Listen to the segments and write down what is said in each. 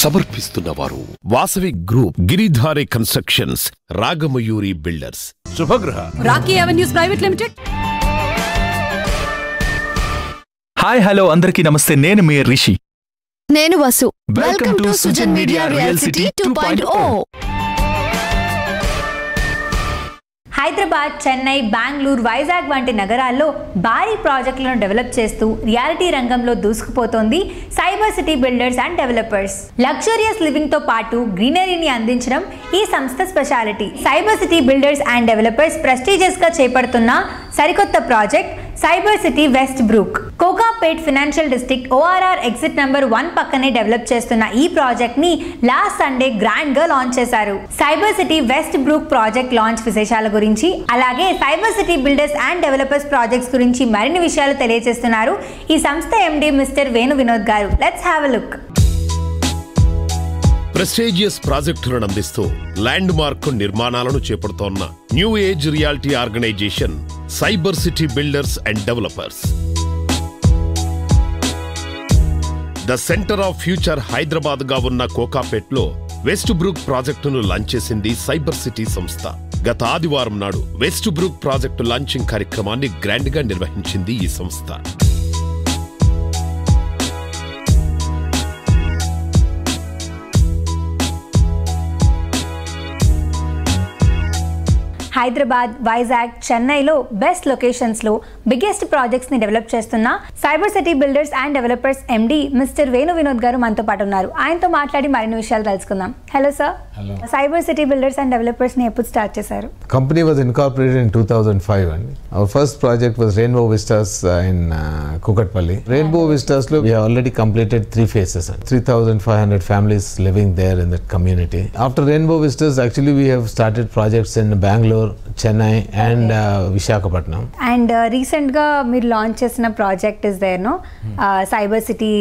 సమర్పిస్తున్నవారు Vasavi group, Giridhari constructions, Ragamayuri builders, Shubhagraha, Rocky avenues private limited. Hi hello అందరికీ నమస్తే. నేను మీ రిషి. నేను Vasu. Welcome to Sujan media real city 2.0. Hyderabad, Chennai, Bengaluru, Vizag వంటి నగరాల్లో భారీ ప్రాజెక్టులను డెవలప్ చేస్తూ రియాలిటీ రంగంలో దూసుకుపోతోంది cyber city builders and developers. Luxurious living తో పాటు గ్రీనరీని అందించడం ఈ సంస్థ speciality. Cyber city builders and developers prestigious గా చేపడుతున్న సరికొత్త project cyber city west brook. Kokapet financial district ORR exit number 1 పక్కనే డెవలప్ చేస్తున్న ఈ ప్రాజెక్ట్ ని లాస్ట్ సండే గ్రాండ్ గా లాంచ్ చేశారు. Cyber city west brook project launch విశేషాల గురించి, అలాగే cyber city builders and developers projects గురించి మరిన్ని విషయాలు తెలియజేస్తున్నారు ఈ సంస్థ MD mister Venu Vinod garu. Let's have a look. Prestigious ప్రాజెక్టులను అందిస్తూ ల్యాండ్ మార్క్ నిర్మాణాలను చేపడుతోన్న new age reality organisation cyber city builders and developers. The centre of future Hyderabad గా ఉన్న కోకాపేట్లో వెస్ట్ బ్రూక్ ప్రాజెక్టును లాంచ్ చేసింది సైబర్ సిటీ సంస్థ. గత ఆదివారం నాడు వెస్ట్ బ్రూక్ ప్రాజెక్టు లాంచింగ్ కార్యక్రమాన్ని గ్రాండ్ గా నిర్వహించింది ఈ సంస్థ. హైదరాబాద్, వైజాగ్, చెన్నైలో బెస్ట్ లొకేషన్స్ లో బిగ్గెస్ట్ ప్రాజెక్ట్స్ ని డెవలప్ చేస్తున్న cyber city builders and developers MD mister Venu Vinod గారు మనతో పాటు ఉన్నారు. ఆయనతో మాట్లాడి మరిన్ని విషయాలు తెలుసుకుందాం. Hello sir. Cyber city builders and developers ని ఎప్పుడు స్టార్ట్ చేశారు? Company was incorporated in 2005 and our first project was Rainbow Vistas in Kukatpalli. Rainbow Vistas lo we have already completed 3 phases and 3,500 families living there in that community. After Rainbow Vistas, actually we have started projects in Bangalore, Chennai and Visakhapatnam. And recent ga meer launch chesina project is there, no? Cyber City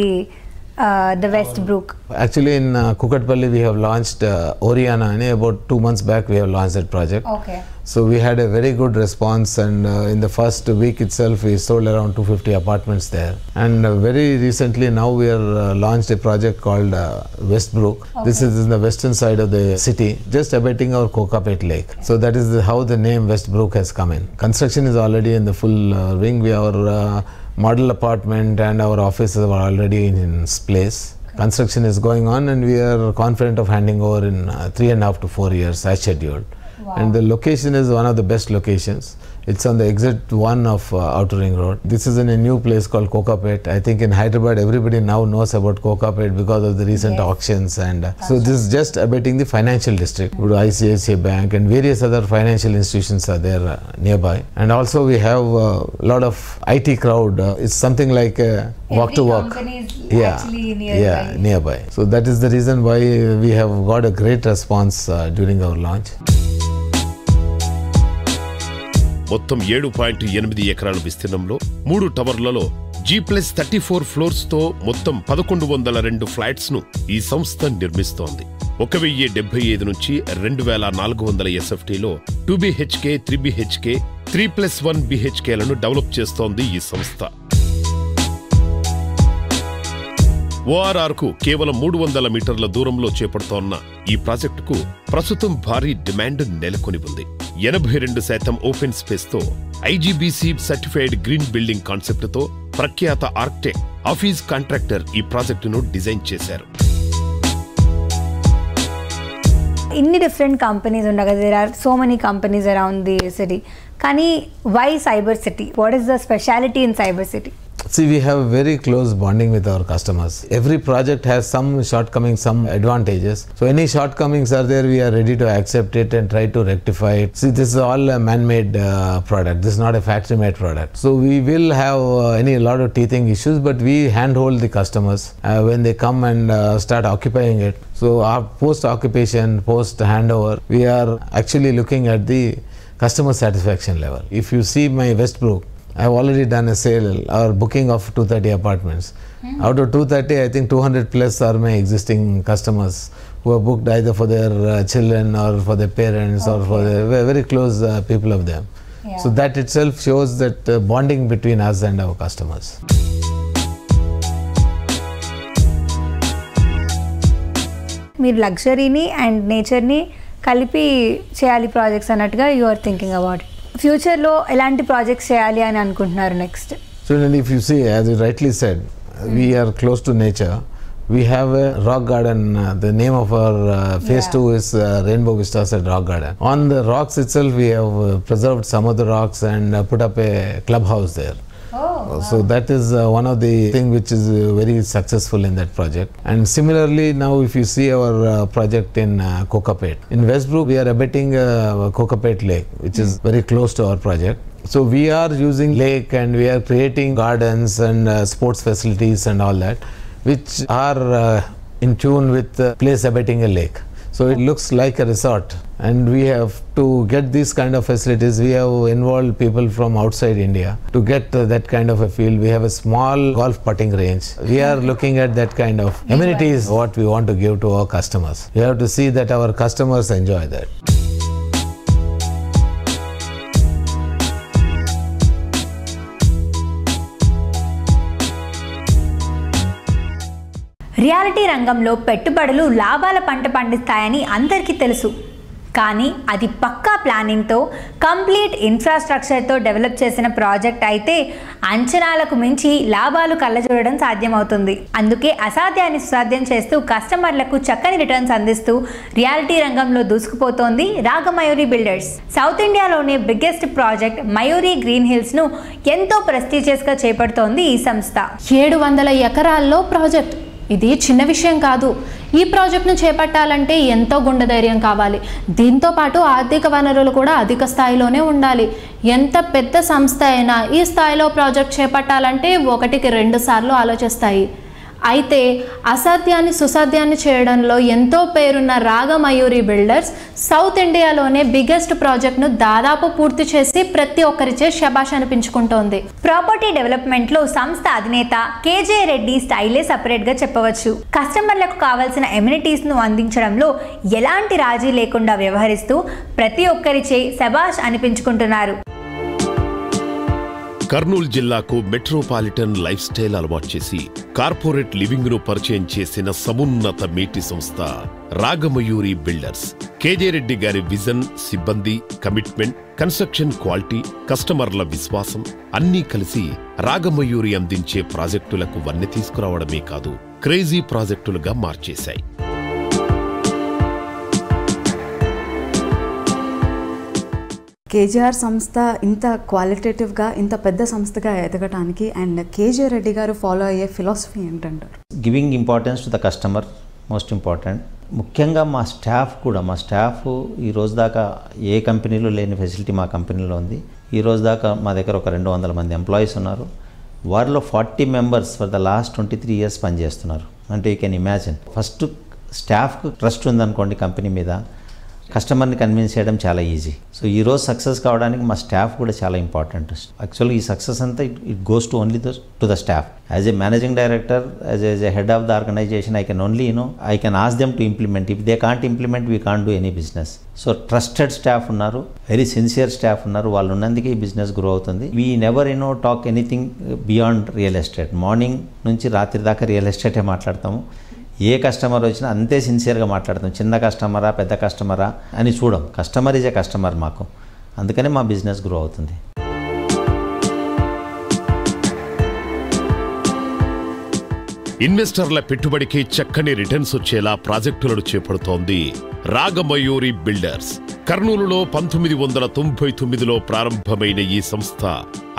the West Brook. Actually in Kukatpalli we have launched Oriana and about 2 months back we have launched that project. Okay. So we had a very good response and in the first week itself we sold around 250 apartments there. And very recently now we are launched a project called West Brook. Okay. This is in the western side of the city, just abutting our Kokapet Lake. So that is how the name West Brook has come in. Construction is already in the full ring. We are model apartment and our offices are already in place. Construction is going on and we are confident of handing over in 3.5 to 4 years as scheduled. Wow. And the location is one of the best locations. It's on the exit 1 of Outer Ring Road. This is in a new place called Kokapet. I think in Hyderabad everybody now knows about Kokapet because of the recent auctions and so this is just abutting the financial district. ICICI Bank and various other financial institutions are there nearby. And also we have a lot of IT crowd. It's something like walk to walk. Nearby. So that is the reason why we have got a great response during our launch. మొత్తం 7.8 ఎకరాల విస్తీర్ణంలో 3 టవర్లలో G+34 floors తో మొత్తం 1102 flats ను ఈ సంస్థ నిర్మిస్తోంది. 1075 నుంచి 2400 SFTలో 2BHK, 3BHK, 3+1 BHKలను develop చేస్తోంది ఈ సంస్థ. ORR కు కేవలం 300 మీటర్ల దూరంలో చేపడుతోన్న ఈ ప్రాజెక్టుకు ప్రస్తుతం భారీ డిమాండ్ నెలకొని ఉంది. 82% ఓపెన్ స్పేస్ తో IGBC certified green building concept తో ప్రఖ్యాత ఆర్కిటెక్ట్ ఆఫీస్ కాంట్రాక్టర్ ఈ ప్రాజెక్టును డిజైన్ చేశారు. ఇన్ని డిఫరెంట్ కంపెనీస్ ఉండగా there are so many companies around the city. కానీ why cyber city? What is the speciality in cyber city? See, we have very close bonding with our customers. Every project has some shortcomings, some advantages. So any shortcomings are there, we are ready to accept it and try to rectify it. See, this is all a man-made product. This is not a factory-made product. So we will have a lot of teething issues, but we handhold the customers when they come and start occupying it. So our post-occupation, post-handover, we are actually looking at the customer satisfaction level. If you see my West Brook, I have already done a sale or booking of 230 apartments. Out of 230, I think 200 plus are my existing customers who have booked either for their children or for their parents or for the very close people of them. So that itself shows that bonding between us and our customers. మీరు లగ్జరీని and నేచర్ని కలిపి చేయాలి projects అన్నట్టుగా you are thinking about ఫ్యూచర్లో ఎలాంటి projects చేయాలి అని అనుకుంటున్నారు next? So if you see, as you rightly said, we are close to nature. We have a rock garden. The name of our phase 2 is Rainbow Vistas at Rock Garden. On the rocks itself, we have preserved some of the rocks and put up a clubhouse there. So that is one of the thing which is very successful in that project. And similarly, now if you see our project in Kokapet. In Westbrook, we are abetting Kokapet Lake, which is very close to our project. So we are using lake and we are creating gardens and sports facilities and all that, which are in tune with the place abetting a lake. So it looks like a resort, and we have to get these kind of facilities. We have involved people from outside India to get that kind of a field. We have a small golf putting range. We are looking at that kind of amenities what we want to give to our customers. We have to see that our customers enjoy that. Reality రంగంలో పెట్టుబడులు లాభాల పంట పండిస్తాయని అందరికీ తెలుసు. కానీ అది పక్కా ప్లానింగ్తో complete ఇన్ఫ్రాస్ట్రక్చర్తో develop చేసిన project అయితే అంచనాలకు మించి లాభాలు కళ్ళజూడడం సాధ్యమవుతుంది. అందుకే అసాధ్యాన్ని సుసాధ్యం చేస్తూ కస్టమర్లకు చక్కని రిటర్న్స్ అందిస్తూ రియాలిటీ రంగంలో దూసుకుపోతోంది రాగమయూరి బిల్డర్స్. సౌత్ ఇండియాలోనే బిగ్గెస్ట్ ప్రాజెక్ట్ మయూరి గ్రీన్ హిల్స్ను ఎంతో ప్రెస్టీజియస్గా చేపడుతోంది ఈ సంస్థ. 700 ఎకరాల్లో ప్రాజెక్ట్. ఇది చిన్న విషయం కాదు. ఈ ప్రాజెక్టును చేపట్టాలంటే ఎంతో గుండె ధైర్యం కావాలి. దీంతో పాటు ఆర్థిక వనరులు కూడా అధిక స్థాయిలోనే ఉండాలి. ఎంత పెద్ద సంస్థ అయినా ఈ స్థాయిలో ప్రాజెక్ట్ చేపట్టాలంటే 1కి 2 సార్లు ఆలోచిస్తాయి. అయితే అసాధ్యాన్ని సుసాధ్యాన్ని చేయడంలో ఎంతో పేరున్న రాగమయూరి బిల్డర్స్ సౌత్ ఇండియాలోనే బిగ్గెస్ట్ ప్రాజెక్ట్ను దాదాపు పూర్తి చేసి ప్రతి ఒక్కరిచే శబాష్ అనిపించుకుంటోంది. ప్రాపర్టీ డెవలప్మెంట్లో సంస్థ అధినేత కేజే రెడ్డి స్టైలే సపరేట్గా చెప్పవచ్చు. కస్టమర్లకు కావాల్సిన ఎమ్యూనిటీస్ను అందించడంలో ఎలాంటి రాజీ లేకుండా వ్యవహరిస్తూ ప్రతి ఒక్కరిచే శబాష్ అనిపించుకుంటున్నారు. కర్నూలు జిల్లాకు మెట్రోపాలిటన్ లైఫ్ స్టైల్ అలవాటు చేసి కార్పొరేట్ లివింగ్ ను పరిచయం చేసిన సమున్నత మేటి సంస్థ రాగమయూరి బిల్డర్స్. కేజే రెడ్డి గారి విజన్, సిబ్బంది కమిట్మెంట్, కన్స్ట్రక్షన్ క్వాలిటీ, కస్టమర్ల విశ్వాసం అన్నీ కలిసి రాగమయూరి అందించే ప్రాజెక్టులకు వన్నె తీసుకురావడమే కాదు, క్రేజీ ప్రాజెక్టులుగా మార్చేశాయి. కేజీఆర్ సంస్థ ఇంత క్వాలిటేటివ్గా ఇంత పెద్ద సంస్థగా ఎదగటానికి అండ్ కేజే రెడ్డి గారు ఫాలో అయ్యే ఫిలాసఫీ ఏంటంటారు? Giving importance to the customer most important. ముఖ్యంగా మా స్టాఫ్ కూడా, మా స్టాఫ్ ఈ రోజు దాకా ఏ కంపెనీలో లేని ఫెసిలిటీ మా కంపెనీలో ఉంది. ఈ రోజు దాకా మా దగ్గర ఒక 200 మంది ఎంప్లాయీస్ ఉన్నారు. వారిలో 40 members for the last 23 years పనిచేస్తున్నారు. అంటే యూ కెన్ ఇమాజిన్. ఫస్ట్ స్టాఫ్కు ట్రస్ట్ ఉందనుకోండి కంపెనీ మీద, కస్టమర్ని కన్విన్స్ చేయడం చాలా ఈజీ. సో ఈరోజు సక్సెస్ కావడానికి మా స్టాఫ్ కూడా చాలా ఇంపార్టెంట్. యాక్చువల్గా ఈ సక్సెస్ అంతా it goes to only to the staff. As a managing director, as a head of the organisation, I can only I can ask them to implement. If they can't implement, we can't do any business. So trusted staff ఉన్నారు, very sincere staff ఉన్నారు. వాళ్ళు ఉన్నందుకే ఈ business grow అవుతుంది. We never talk anything beyond real estate. Morning నుంచి రాత్రి దాకా real ఎస్టేటే మాట్లాడతాము. ఏ కస్టమర్ వచ్చినా అంతే సిన్సియర్గా మాట్లాడతాం. చిన్న కస్టమరా పెద్ద కస్టమరా అని చూడం. కస్టమర్ ఈజ్ ఏ కస్టమర్ మాకు. అందుకనే మా బిజినెస్ గ్రో అవుతుంది. ఇన్వెస్టర్ల పెట్టుబడికి చక్కని రిటర్న్స్ వచ్చేలా ప్రాజెక్టులను చేపడుతోంది రాగమయూరి బిల్డర్స్. కర్నూలులో 1999లో ప్రారంభమైన ఈ సంస్థ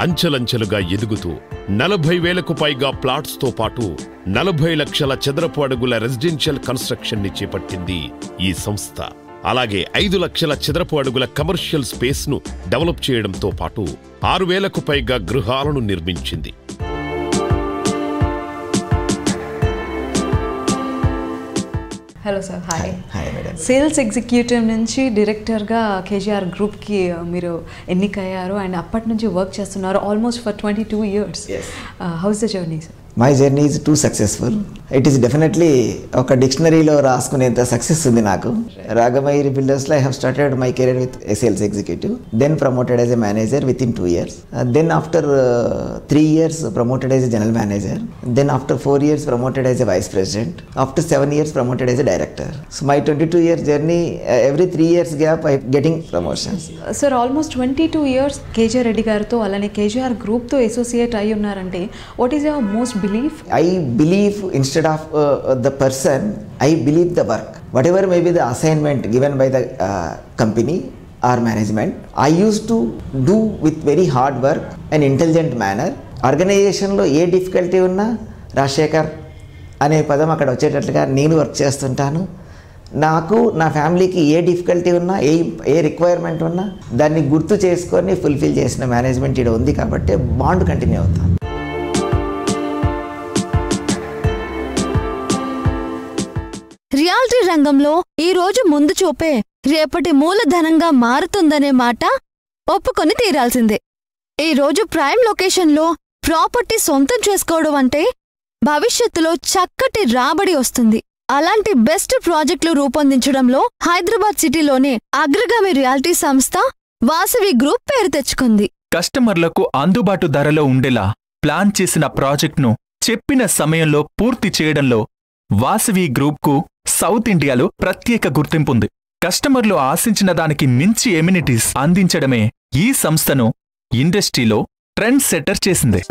అంచెలంచెలుగా ఎదుగుతూ 40,000కు పైగా ప్లాట్స్ తో పాటు 40 లక్షల చదరపు అడుగుల రెసిడెన్షియల్ కన్స్ట్రక్షన్ ని చేపట్టింది ఈ సంస్థ. అలాగే 5 లక్షల చదరపు అడుగుల కమర్షియల్ స్పేస్ ను డెవలప్ చేయడంతో పాటు 6,000కు పైగా గృహాలను నిర్మించింది. Hello sir. Hi. Sales executive నుంచి డైరెక్టర్గా కేజీఆర్ గ్రూప్కి మీరు ఎన్నికయ్యారు అండ్ అప్పటి నుంచి వర్క్ చేస్తున్నారు almost for 22 years. How's the journey sir? My journey is too successful. It is definitely ఒక డిక్షనరీలో రాసుకునేంత సక్సెస్ ఉంది నాకు. రాగమయూరి బిల్డర్స్లో I have started my career with sales executive, then promoted as a manager with in 2 years, then after 3 years promoted as a general manager, then after 4 years promoted as a vice president, after 7 years promoted as a director. So my 22 years journey, every 3 years gap I getting promotions. Sir almost 22 years KJ Reddy గారితో అలానే KGR గ్రూప్తో associate అయి ఉన్నారంటే what is your most belief? I believe instead of the person, I believe the work. Whatever may be the assignment given by the company or management, I used to do with very hard work and intelligent manner. ఆర్గనైజేషన్లో ఏ difficulty ఉన్నా రాజశేఖర్ అనే పదం అక్కడ వచ్చేటట్లుగా నేను work చేస్తుంటాను. నాకు నా ఫ్యామిలీకి ఏ డిఫికల్టీ ఉన్నా, ఏ రిక్వైర్మెంట్ ఉన్నా దాన్ని గుర్తు చేసుకొని ఫుల్ఫిల్ చేసిన మేనేజ్మెంట్ ఇక్కడ ఉంది కాబట్టి బాండ్ కంటిన్యూ అవుతాను. రియాలిటీ రంగంలో ఈ రోజు ముందు చూపే రేపటి మూలధనంగా మారుతుందనే మాట ఒప్పుకొని తీరాల్సిందే. ఈ రోజు ప్రైమ్ లొకేషన్లో ప్రాపర్టీ సొంతం చేసుకోవడం అంటే భవిష్యత్తులో చక్కటి రాబడి వస్తుంది. అలాంటి బెస్ట్ ప్రాజెక్టులు రూపొందించడంలో హైదరాబాద్ సిటీలోనే అగ్రగామి రియాలిటీ సంస్థ వాసవి గ్రూప్ పేరు తెచ్చుకుంది. కస్టమర్లకు అందుబాటు ధరలో ఉండేలా ప్లాన్ చేసిన ప్రాజెక్ట్ను చెప్పిన సమయంలో పూర్తి చేయడంలో వాసవి గ్రూప్కు సౌత్ ఇండియాలో ప్రత్యేక గుర్తింపుంది. కస్టమర్లు ఆశించిన దానికి మించి ఎమ్యూనిటీస్ అందించడమే ఈ సంస్థను ఇండస్ట్రీలో ట్రెండ్ సెట్టర్ చేసింది.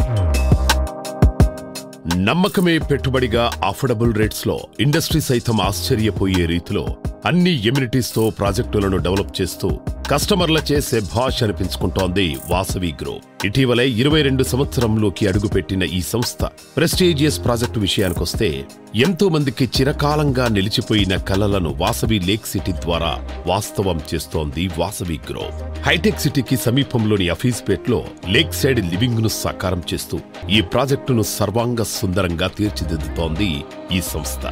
నమ్మకమే పెట్టుబడిగా అఫోర్డబుల్ రేట్స్లో ఇండస్ట్రీ సైతం ఆశ్చర్యపోయే రీతిలో అన్ని ఎమ్యూనిటీస్తో ప్రాజెక్టులను డెవలప్ చేస్తూ కస్టమర్లచే శభాష్ అనిపించుకుంటోంది వాసవి గ్రూప్. ఇటీవలే 22 సంవత్సరంలోకి అడుగుపెట్టిన ఈ సంస్థ ప్రెస్టీజియస్ ప్రాజెక్టు విషయానికొస్తే ఎంతో మందికి చిరకాలంగా నిలిచిపోయిన కలలను వాసవి లేక్ సిటీ ద్వారా వాస్తవం చేస్తోంది వాసవి గ్రూప్. హైటెక్ సిటీకి సమీపంలోని అఫీస్పేట్లో లేక్ సైడ్ లివింగ్ ను సాకారం చేస్తూ ఈ ప్రాజెక్టును సర్వాంగ సుందరంగా తీర్చిదిద్దుతోంది ఈ సంస్థ.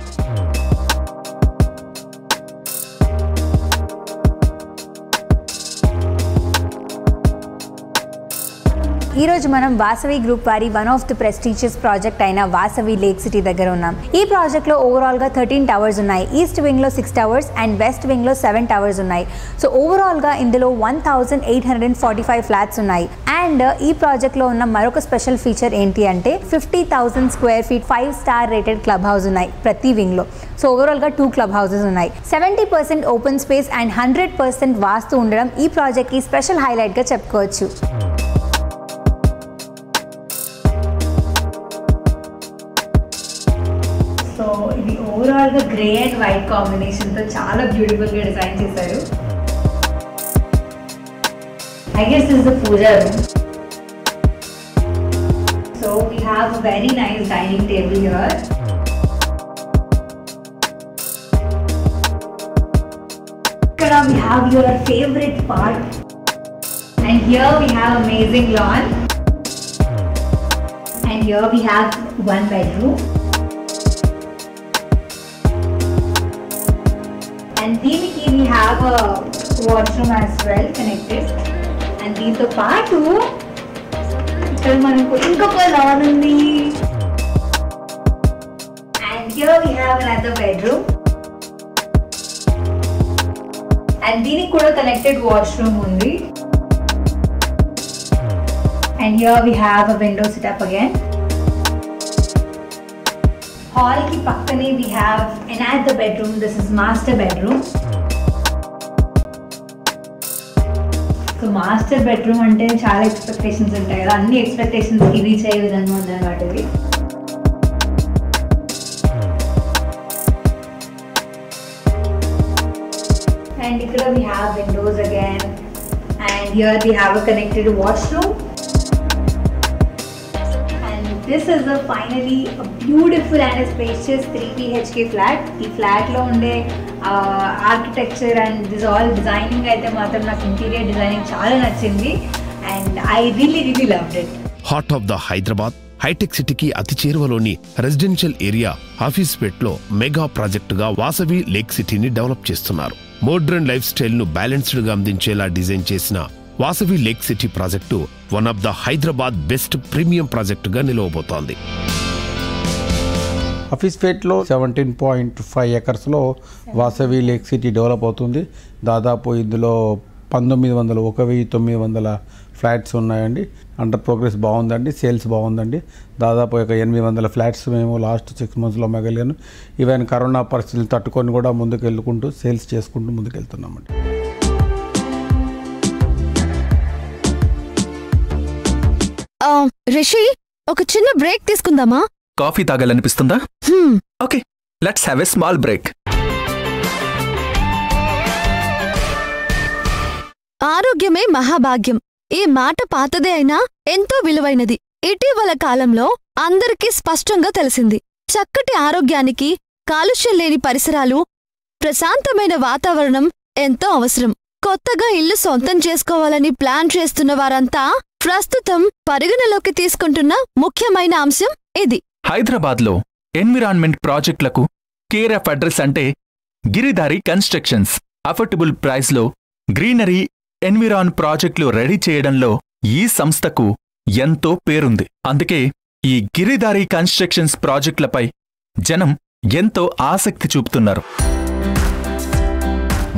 ఈరోజు మనం వాసవి గ్రూప్ వారి one of the prestigious project అయిన వాసవి లేక్ సిటీ దగ్గర ఉన్నాం. ఈ ప్రాజెక్ట్లో ఓవరాల్గా 13 టవర్స్ ఉన్నాయి. ఈస్ట్ వింగ్లో 6 టవర్స్ అండ్ వెస్ట్ వింగ్లో 7 టవర్స్ ఉన్నాయి. సో ఓవరాల్గా ఇందులో 1845 ఫ్లాట్స్ ఉన్నాయి. అండ్ ఈ ప్రాజెక్ట్లో ఉన్న మరొక స్పెషల్ ఫీచర్ ఏంటి అంటే 50,000 square feet 5-star rated club house ఉన్నాయి ప్రతి వింగ్లో. సో ఓవరాల్గా 2 క్లబ్ హౌసెస్ ఉన్నాయి. 70% ఓపెన్ స్పేస్ అండ్ 100% వాస్తు ఉండడం ఈ ప్రాజెక్ట్కి స్పెషల్ హైలైట్గా చెప్పుకోవచ్చు. సో ఇది ఓవరాల్గా గ్రే అండ్ వైట్ కాంబినేషన్తో చాలా బ్యూటిఫుల్గా డిజైన్ చేశారు. I guess this is the puja room. So we have a very nice dining table here. Here we have your favorite part. And here we have amazing lawn. And here we have 1 bedroom. And then we have a washroom as well connected. And దీంతో పాటు ఇక్కడ మనకు ఇంకొక lawn ఉంది. And here we have another bedroom. And దీనికి కూడా connected washroom ఉంది. And here we have a window setup again. Hall ki pakkane we have another bedroom. This is master bedroom. So master bedroom అంటే చాలా expectations ఉంటాయి కదా, అన్ని ఎక్స్పెక్టేషన్స్కి reach అయ్యే విధంగా ఉందన్నమాట ఇది. అండ్ ఇక్కడ we have windows again. And here we have a connected washroom. This is finally a beautiful and a spacious 3 BHK flat. ఈ ఫ్లాట్లో ఉండే architecture and this all designing అయితే మాత్రం నాకు ఇంటీరియర్ డిజైనింగ్ చాలా నచ్చింది. And I really loved it. Heart of the Hyderabad hitech సిటీకి అతి చేరువలోని రెసిడెన్షియల్ ఏరియా ఆఫీస్పేట్లో మెగా ప్రాజెక్టుగా వాసవి లేక్ సిటీని డెవలప్ చేస్తున్నారు. మోడ్రన్ లైఫ్ స్టైల్ ను బ్యాలెన్స్డ్ గా అందించేలా డిజైన్ చేసిన Vasavi Lake City project one of the Hyderabad best premium ప్రాజెక్టుగా నిలవబోతోంది. హఫీస్పేట్లో 17.5 ఎకర్స్లో వాసవి లేక్ సిటీ డెవలప్ అవుతుంది. దాదాపు ఇందులో 1900 ఫ్లాట్స్ ఉన్నాయండి. అండర్ ప్రోగ్రెస్ బాగుందండి. సేల్స్ బాగుందండి. దాదాపు ఒక 800 ఫ్లాట్స్ మేము లాస్ట్ 6 monthsలో మిగలిగాను. ఈవెన్ కరోనా పరిస్థితులు తట్టుకొని కూడా ముందుకు వెళ్ళుకుంటూ సేల్స్ చేసుకుంటూ ముందుకెళ్తున్నామండి. రిషి, ఒక చిన్న బ్రేక్ తీసుకుందామా? కాఫీ తాగాలనిపిస్తుందా? Okay, let's have a small break. ఆరోగ్యమే మహాభాగ్యం. ఈ మాట పాతదే అయినా ఎంతో విలువైనది. ఇటీవల కాలంలో అందరికీ స్పష్టంగా తెలిసింది. చక్కటి ఆరోగ్యానికి కాలుష్యం లేని పరిసరాలు, ప్రశాంతమైన వాతావరణం ఎంతో అవసరం. కొత్తగా ఇల్లు సొంతం చేసుకోవాలని ప్లాన్ చేస్తున్న వారంతా ప్రస్తుతం పరిగణలోకి తీసుకుంటున్న ముఖ్యమైన అంశం ఇది. హైదరాబాద్లో ఎన్విరాన్మెంట్ ప్రాజెక్టులకు కేర్ ఆఫ్ అడ్రస్ అంటే గిరిధారి కన్స్ట్రక్షన్స్. అఫోర్డబుల్ ప్రైస్లో గ్రీనరీ, ఎన్విరాన్ ప్రాజెక్టులు రెడీ చేయడంలో ఈ సంస్థకు ఎంతో పేరుంది. అందుకే ఈ గిరిధారి కన్స్ట్రక్షన్స్ ప్రాజెక్టులపై జనం ఎంతో ఆసక్తి చూపుతున్నారు.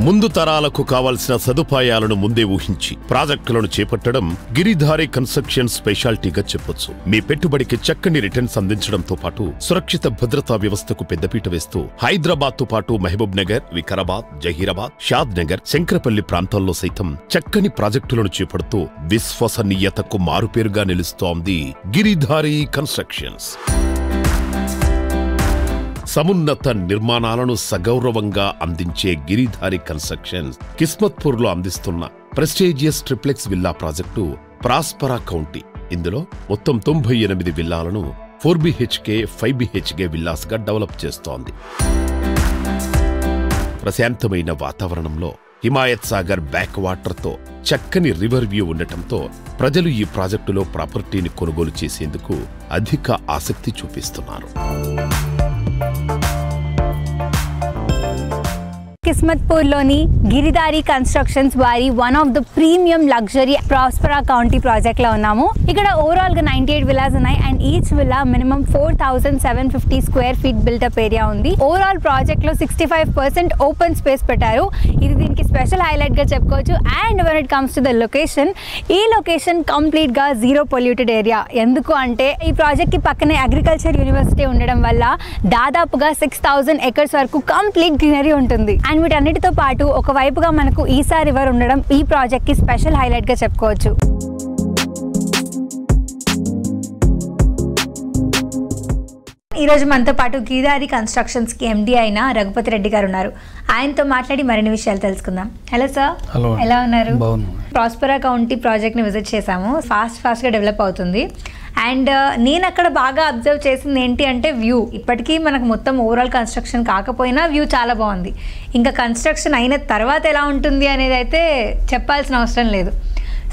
ముందు తరాలకు కావాల్సిన సదుపాయాలను ముందే ఊహించి ప్రాజెక్టులను చేపట్టడం గిరిధారి కన్స్ట్రక్షన్ స్పెషాలిటీగా చెప్పొచ్చు. మీ పెట్టుబడికి చక్కని రిటర్న్స్ అందించడంతో పాటు సురక్షిత భద్రతా వ్యవస్థకు పెద్దపీట వేస్తూ హైదరాబాద్ తో పాటు మహబూబ్ నగర్, వికారాబాద్, జహీరాబాద్, షాద్ నగర్, శంకరపల్లి ప్రాంతాల్లో సైతం చక్కని ప్రాజెక్టులను చేపడుతూ విశ్వసనీయతకు మారుపేరుగా నిలుస్తోంది గిరిధారి కన్స్ట్రక్షన్స్. సమున్నత నిర్మాణాలను సగౌరవంగా అందించే గిరిధారి కన్స్ట్రక్షన్స్ కిస్మత్పూర్లో అందిస్తున్న prestigious triplex villa project ప్రాస్పరా county. ఇందులో మొత్తం 98 విల్లాలను 4BHK, 5BHK విల్లాస్గా డెవలప్ చేస్తోంది. ప్రశాంతమైన వాతావరణంలో హిమాయత్ సాగర్ బ్యాక్ వాటర్తో చక్కని రివర్ వ్యూ ఉండటంతో ప్రజలు ఈ ప్రాజెక్టులో ప్రాపర్టీని కొనుగోలు చేసేందుకు అధిక ఆసక్తి చూపిస్తున్నారు. కిస్మత్పూర్లోని గిరిధారి కన్స్ట్రక్షన్స్ వారి one of the premium luxury ప్రాస్పరా county project లో ఉన్నాము. ఇక్కడ ఓవరాల్ గా 98 విల్లాస్ ఉన్నాయి and each villa minimum 4750 square feet built-up area ఉంది. ఓవరాల్ ప్రాజెక్ట్ లో 65% ఓపెన్ స్పేస్ పెట్టారు. ఇది దీనికి స్పెషల్ హైలైట్ గా చెప్పుకోవచ్చు. And when it comes to the location, ఈ లొకేషన్ కంప్లీట్ గా జీరో పొల్యూటెడ్ ఏరియా. ఎందుకు అంటే ఈ ప్రాజెక్ట్ కి పక్కనే అగ్రికల్చర్ యూనివర్సిటీ ఉండడం వల్ల దాదాపుగా 6000 ఎకర్స్ వరకు కంప్లీట్ గ్రీనరీ ఉంటుంది. అండ్ వీటన్నిటితో పాటు ఒకవైపుగా మనకు ఈసా రివర్ ఉండడం ఈ ప్రాజెక్ట్ కి స్పెషల్ హైలైట్ గా చెప్పుకోవచ్చు. ఈరోజు మనతో పాటు గిరిధారి కన్స్ట్రక్షన్స్ కి ఎండి అయిన రఘుపతి రెడ్డి గారు ఉన్నారు. ఆయనతో మాట్లాడి మరిన్ని విషయాలు తెలుసుకుందాం. హలో సార్, ఎలా ఉన్నారు? ప్రాస్పరా కౌంటీ ప్రాజెక్ట్ ని విజిట్ చేశాము. ఫాస్ట్ గా డెవలప్ అవుతుంది. అండ్ నేను అక్కడ బాగా అబ్జర్వ్ చేసింది ఏంటి అంటే వ్యూ. ఇప్పటికీ మనకు మొత్తం ఓవరాల్ కన్స్ట్రక్షన్ కాకపోయినా వ్యూ చాలా బాగుంది. ఇంకా కన్స్ట్రక్షన్ అయిన తర్వాత ఎలా ఉంటుంది అనేది అయితే చెప్పాల్సిన అవసరం లేదు.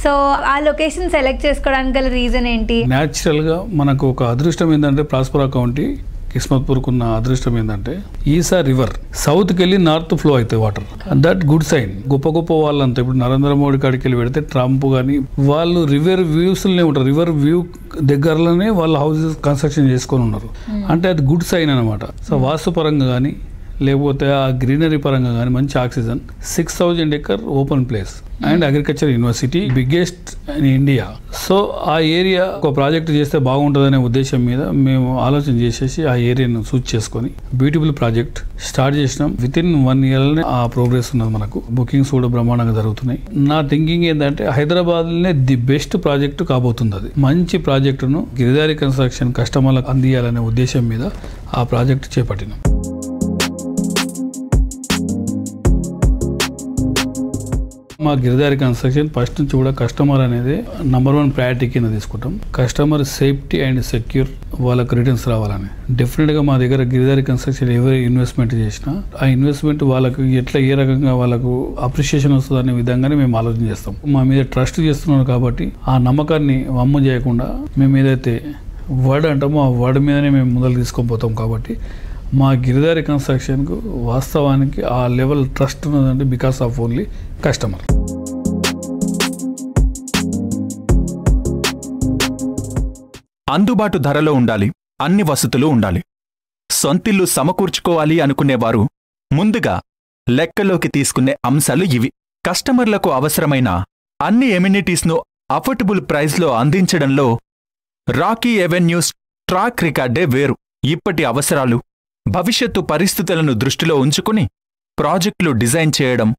సో ఆ లొకేషన్ సెలెక్ట్ చేసుకోవడానికి గల రీజన్ ఏంటి? న్యాచురల్గా మనకు ఒక అదృష్టం ఏంటంటే ప్రాస్పరా కౌంటీ కిస్మత్పూర్కు ఉన్న అదృష్టం ఏంటంటే ఈసా రివర్ సౌత్కి వెళ్ళి నార్త్ ఫ్లో అవుతాయి వాటర్. That good sign. గొప్ప గొప్ప వాళ్ళంతా ఇప్పుడు నరేంద్ర మోడీ కాడికి వెళ్ళి పెడితే ట్రంప్ కానీ వాళ్ళు రివర్ వ్యూస్లోనే ఉంటారు. రివర్ వ్యూ దగ్గరలోనే వాళ్ళు హౌసెస్ కన్స్ట్రక్షన్ చేసుకొని ఉన్నారు. అంటే అది గుడ్ సైన్ అనమాట. సో వాస్తు పరంగా కానీ లేకపోతే ఆ గ్రీనరీ పరంగా కానీ మంచి oxygen. 6000 acre open place and agriculture university, biggest in India. So ఆ ఏరియా ఒక ప్రాజెక్ట్ చేస్తే బాగుంటుందనే ఉద్దేశం మీద మేము ఆలోచన చేసేసి ఆ ఏరియాను చూస్ చేసుకొని బ్యూటిఫుల్ ప్రాజెక్ట్ స్టార్ట్ చేసినాం. వితిన్ 1 year ఆ ప్రోగ్రెస్ ఉన్నది. మనకు బుకింగ్స్ కూడా బ్రహ్మాండంగా జరుగుతున్నాయి. నా థింకింగ్ ఏంటంటే హైదరాబాద్లోనే ది బెస్ట్ ప్రాజెక్ట్ కాబోతుంది. అది మంచి ప్రాజెక్టును గిరిధారి కన్స్ట్రక్షన్ కస్టమర్లకు అందియాలనే ఉద్దేశం మీద ఆ ప్రాజెక్ట్ చేపట్టినాం. మా గిరిధారి కన్స్ట్రక్షన్ ఫస్ట్ నుంచి కూడా కస్టమర్ అనేది నంబర్ 1 ప్రయారిటీ కింద తీసుకుంటాం. కస్టమర్ సేఫ్టీ అండ్ సెక్యూర్ వాళ్ళకు రిటర్న్స్ రావాలని డెఫినెట్గా మా దగ్గర గిరిధారి కన్స్ట్రక్షన్ ఎవరి ఇన్వెస్ట్మెంట్ చేసినా ఆ ఇన్వెస్ట్మెంట్ వాళ్ళకు ఎట్లా ఏ రకంగా వాళ్ళకు అప్రిషియేషన్ వస్తుంది అనే విధంగానే మేము ఆలోచన చేస్తాం. మా మీద ట్రస్ట్ చేస్తున్నారు కాబట్టి ఆ నమ్మకాన్ని వమ్ము చేయకుండా మేము ఏదైతే వర్డ్ అంటామో ఆ వర్డ్ మీదనే మేము ముందలు తీసుకొని పోతాం. కాబట్టి మా గిరిధారి కన్స్ట్రక్షన్కు వాస్తవానికి ఆ లెవెల్ ట్రస్ట్ ఉన్నదంటే బికాస్ ఆఫ్ ఓన్లీ కస్టమర్. అందుబాటు ధరలో ఉండాలి, అన్ని వసతులు ఉండాలి. సొంతిల్లు సమకూర్చుకోవాలి అనుకునేవారు ముందుగా లెక్కలోకి తీసుకునే అంశాలు ఇవి. కస్టమర్లకు అవసరమైన అన్ని ఎమ్యూనిటీస్ను అఫోర్డబుల్ ప్రైస్లో అందించడంలో రాకీ ఎవెన్యూస్ ట్రాక్ రికార్డే వేరు. ఇప్పటి అవసరాలు, భవిష్యత్తు పరిస్థితులను దృష్టిలో ఉంచుకుని ప్రాజెక్టులు డిజైన్ చేయడం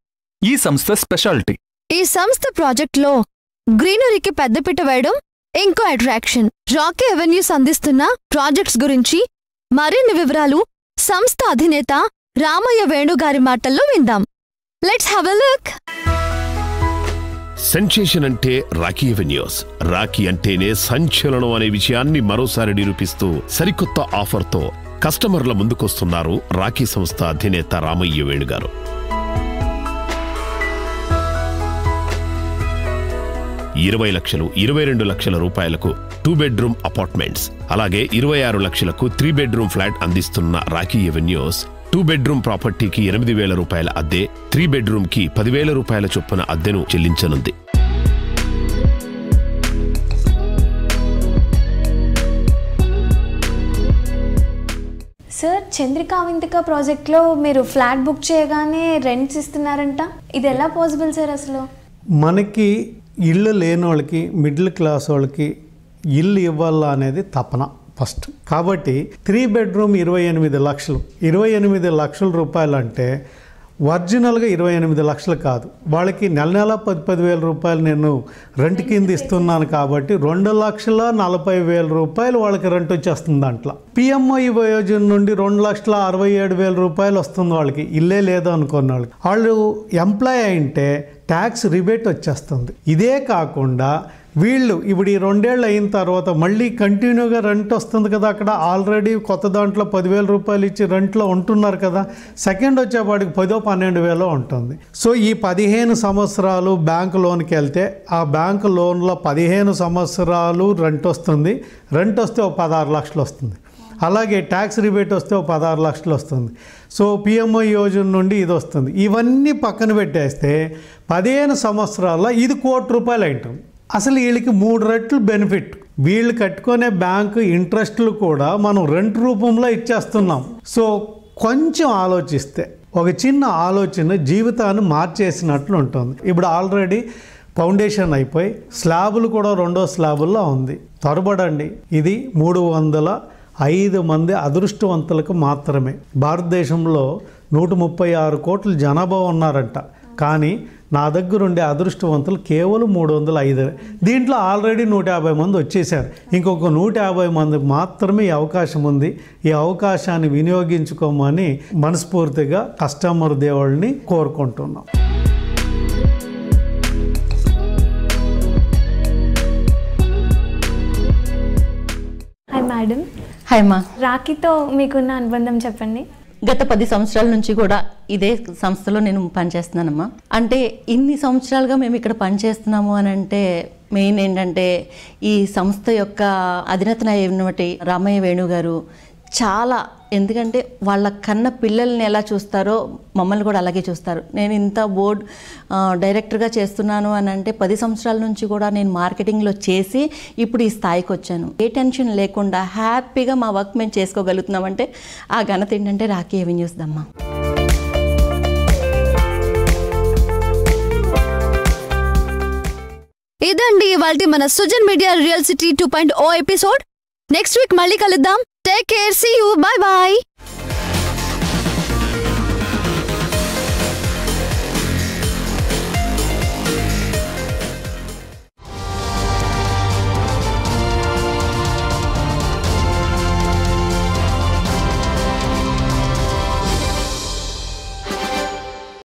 ఈ సంస్థ స్పెషాలిటీ. ఈ సంస్థ ప్రాజెక్టులో గ్రీనరీకి పెద్దపీట వేయడం ఇంకో అట్రాక్షన్. రాకీ ఎవెన్యూస్ అందిస్తున్న ప్రాజెక్ట్స్ గురించి మరిన్ని వివరాలు సంస్థ అధినేత రామయ్య వేణుగారి మాటల్లో విందాం. Let's have a look. Sensation అంటే రాకీ ఎవెన్యూస్. రాఖీ అంటేనే సంచలనం అనే విషయాన్ని మరోసారి నిరూపిస్తూ సరికొత్త ఆఫర్తో కస్టమర్ల ముందుకొస్తున్నారు రాఖీ సంస్థ అధినేత రామయ్య వేణుగారు. 20 లక్షలు, 22 లక్షల రూపాయలకు 2 బెడ్రూమ్ అపార్ట్మెంట్స్, అలాగే 26 లక్షలకు 3 బెడ్రూమ్ ఫ్లాట్ అందిస్తున్న రాఖీ ఎవెన్యూస్ 2 బెడ్రూమ్ ప్రాపర్టీకి 8,000 రూపాయల అద్దె, 3 బెడ్రూమ్కి 10,000 రూపాయల చొప్పున అద్దెను చెల్లించనుంది. సార్, చంద్రికా అవింతిక ప్రాజెక్ట్లో మీరు ఫ్లాట్ బుక్ చేయగానే రెంట్స్ ఇస్తున్నారంట. ఇది ఎలా పాసిబుల్ సార్? అసలు మనకి ఇల్లు లేని వాళ్ళకి, మిడిల్ క్లాస్ వాళ్ళకి ఇల్లు ఇవ్వాలా అనేది తపన ఫస్ట్. కాబట్టి 3 బెడ్రూమ్ 28 లక్షలు, 28 లక్షల రూపాయలు అంటే ఒరిజినల్గా 28 లక్షలు కాదు, వాళ్ళకి నెల నెల 10,000 రూపాయలు నేను రెంట్ కింద ఇస్తున్నాను. కాబట్టి 2,40,000 రూపాయలు వాళ్ళకి రెంట్ వచ్చేస్తుంది. దాంట్లో పిఎంఐ యోజన నుండి 2,67,000 రూపాయలు వస్తుంది వాళ్ళకి, ఇల్లే లేదు అనుకున్న వాళ్ళకి. వాళ్ళు ఎంప్లాయ్ అయింటే ట్యాక్స్ రిబేట్ వచ్చేస్తుంది. ఇదే కాకుండా వీళ్ళు ఇప్పుడు ఈ 2 ఏళ్ళు అయిన తర్వాత మళ్ళీ కంటిన్యూగా రెంట్ వస్తుంది కదా, అక్కడ ఆల్రెడీ కొత్త దాంట్లో 10,000 రూపాయలు ఇచ్చి రెంట్లో ఉంటున్నారు కదా, సెకండ్ వచ్చేపాటికి 10,000-12,000 ఉంటుంది. సో ఈ 15 సంవత్సరాలు బ్యాంకు లోన్కి వెళ్తే ఆ బ్యాంకు లోన్లో 15 సంవత్సరాలు రెంట్ వస్తుంది. రెంట్ వస్తే ఒక 16 లక్షలు వస్తుంది. అలాగే ట్యాక్స్ రిబేట్ వస్తే ఒక 16 లక్షలు వస్తుంది. సో పిఎంఐ యోజన నుండి ఇది వస్తుంది. ఇవన్నీ పక్కన పెట్టేస్తే 15 సంవత్సరాల్లో ఇది ₹1,00,00,000 అయింటుంది. అసలు వీళ్ళకి 3 రెట్లు బెనిఫిట్. వీళ్ళు కట్టుకునే బ్యాంకు ఇంట్రెస్ట్లు కూడా మనం రెంట్ రూపంలో ఇచ్చేస్తున్నాం. సో కొంచెం ఆలోచిస్తే, ఒక చిన్న ఆలోచన జీవితాన్ని మార్చేసినట్లు ఉంటుంది. ఇప్పుడు ఆల్రెడీ ఫౌండేషన్ అయిపోయి స్లాబులు కూడా 2వ స్లాబుల్లో ఉంది. త్వరపడండి. ఇది 305 మంది అదృష్టవంతులకు మాత్రమే. భారతదేశంలో 136 కోట్ల జనాభా ఉన్నారంట, కానీ నా దగ్గర ఉండే అదృష్టవంతులు కేవలం 305. దీంట్లో ఆల్రెడీ 150 మంది వచ్చేసారు. ఇంకొక 150 మందికి మాత్రమే ఈ అవకాశం ఉంది. ఈ అవకాశాన్ని వినియోగించుకోమని మనస్ఫూర్తిగా కస్టమర్ దేవుళ్ళని కోరుకుంటున్నాం. Hi madam. హాయ్ మా. రాఖీతో మీకున్న అనుబంధం చెప్పండి. గత 10 సంవత్సరాల నుంచి కూడా ఇదే సంస్థలో నేను పనిచేస్తున్నానమ్మా. అంటే ఇన్ని సంవత్సరాలుగా మేము ఇక్కడ పనిచేస్తున్నాము అని అంటే మెయిన్ ఏంటంటే ఈ సంస్థ యొక్క అధినేత అయినటువంటి రామయ్య వేణుగారు చాలా, ఎందుకంటే వాళ్ళ కన్న పిల్లల్ని ఎలా చూస్తారో మమ్మల్ని కూడా అలాగే చూస్తారు. నేను ఇంత బోర్డ్ డైరెక్టర్గా చేస్తున్నాను అని అంటే 10 సంవత్సరాల నుంచి కూడా నేను మార్కెటింగ్లో చేసి ఇప్పుడు ఈ స్థాయికి వచ్చాను. ఏ టెన్షన్ లేకుండా హ్యాపీగా మా వర్క్ మేము చేసుకోగలుగుతున్నామంటే ఆ ఘనత ఏంటంటే రాఖీ ఎవెన్యూస్ దమ్మా. ఇదండి ఇవాల్టి మన Sujan media real city 2.0 episode. Next week మళ్ళీ కలుద్దాం. Take care, see you, bye bye.